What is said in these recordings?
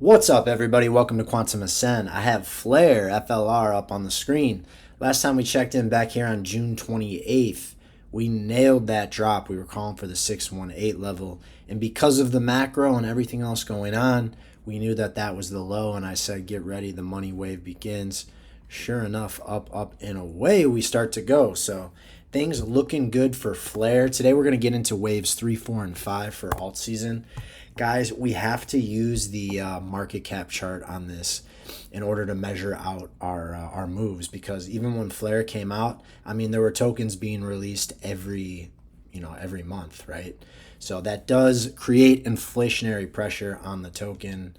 What's up, everybody? Welcome to Quantum Ascend. I have FLR, FLR, up on the screen. Last time we checked in back here on June 28th, we nailed that drop. We were calling for the 618 level. And because of the macro and everything else going on, we knew that that was the low. And I said, get ready, the money wave begins. Sure enough, up, and away we start to go. So things looking good for FLR. Today we're going to get into waves 3, 4, and 5 for Altseason. Guys, we have to use the market cap chart on this in order to measure out our moves, because even when FLR came out, I mean, there were tokens being released every month, right? So that does create inflationary pressure on the token.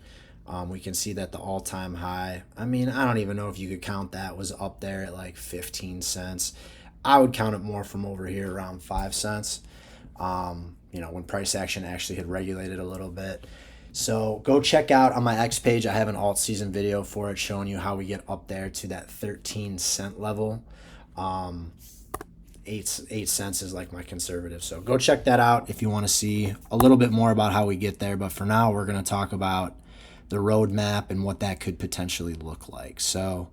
We can see that the all-time high, I mean, I don't even know if you could count that, was up there at like 15 cents. I would count it more from over here around 5 cents. When price action actually had regulated a little bit. So go check out on my X page. I have an alt season video for it showing you how we get up there to that 13-cent level. 8 cents is like my conservative. So go check that out if you want to see a little bit more about how we get there. But for now, we're going to talk about the roadmap and what that could potentially look like. So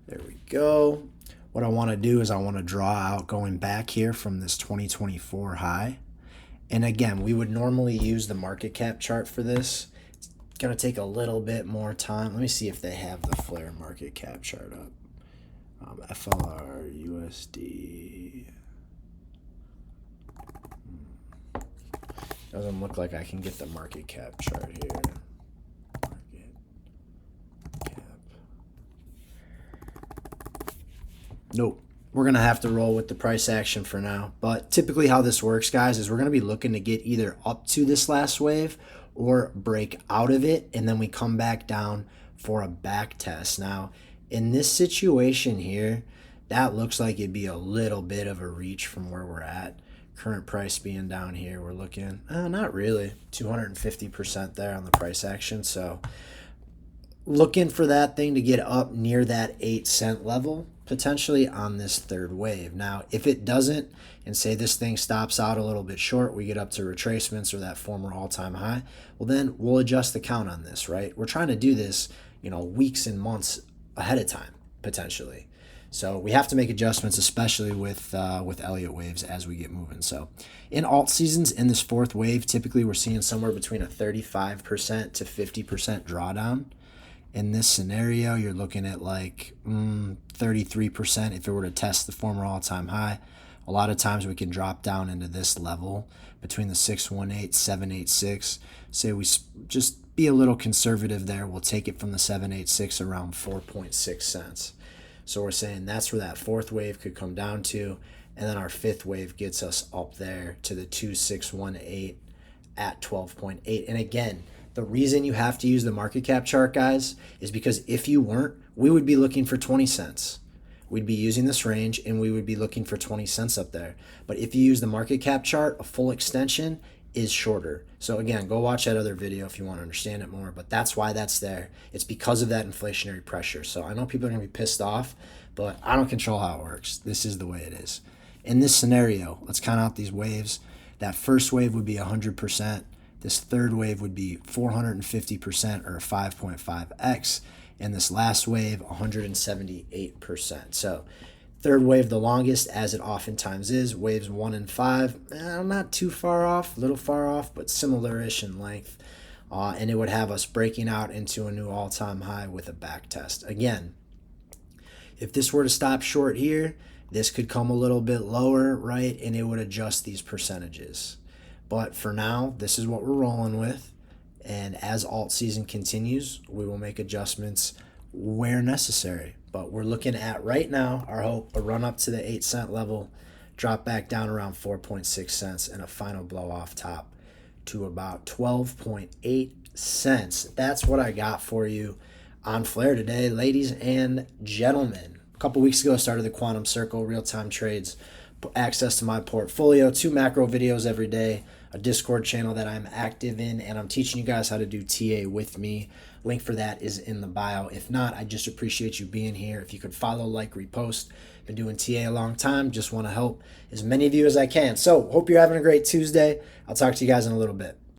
there we go. What I want to do is I want to draw out going back here from this 2024 high. And again, we would normally use the market cap chart for this. It's going to take a little bit more time. Let me see if they have the FLR market cap chart up. FLR, USD. Doesn't look like I can get the market cap chart here. Market cap. Nope. We're going to have to roll with the price action for now. But typically how this works, guys, is we're going to be looking to get either up to this last wave or break out of it, and then we come back down for a back test. Now, in this situation here, that looks like it'd be a little bit of a reach from where we're at. Current price being down here, we're looking, not really, 250% there on the price action. So looking for that thing to get up near that 8-cent level, potentially on this third wave. Now, if it doesn't, and say this thing stops out a little bit short, we get up to retracements or that former all-time high, well, then we'll adjust the count on this, right? We're trying to do this, weeks and months ahead of time, potentially. So we have to make adjustments, especially with Elliott waves as we get moving. So in alt seasons, in this fourth wave, typically we're seeing somewhere between a 35% to 50% drawdown. In this scenario, you're looking at like 33% if it were to test the former all-time high. A lot of times we can drop down into this level between the 618, 786. Say we just be a little conservative there. We'll take it from the 786 around 4.6 cents. So we're saying that's where that fourth wave could come down to. And then our fifth wave gets us up there to the 2618 at 12.8. And again, the reason you have to use the market cap chart, guys, is because if you weren't, we would be looking for 20 cents. We'd be using this range and we would be looking for 20 cents up there. But if you use the market cap chart, a full extension is shorter. So again, go watch that other video if you want to understand it more, but that's why that's there. It's because of that inflationary pressure. So I know people are going to be pissed off, but I don't control how it works. This is the way it is. In this scenario, let's count out these waves. That first wave would be 100%. This third wave would be 450% or 5.5x. And this last wave, 178%. So third wave, the longest, as it oftentimes is. Waves 1 and 5, not too far off, a little far off, but similar-ish in length. And it would have us breaking out into a new all-time high with a back test. Again, if this were to stop short here, this could come a little bit lower, right? And it would adjust these percentages. But for now, this is what we're rolling with. And as alt season continues, we will make adjustments where necessary. But we're looking at right now, our hope, a run up to the 8-cent level, drop back down around 4.6 cents, and a final blow off top to about 12.8 cents. That's what I got for you on FLR today, ladies and gentlemen. A couple weeks ago, I started the Quantum Circle, real-time trades, access to my portfolio, 2 macro videos every day, a Discord channel that I'm active in, and I'm teaching you guys how to do TA with me. Link for that is in the bio. If not, I just appreciate you being here. If you could follow, like, repost. Been doing TA a long time. Just want to help as many of you as I can. So hope you're having a great Tuesday. I'll talk to you guys in a little bit.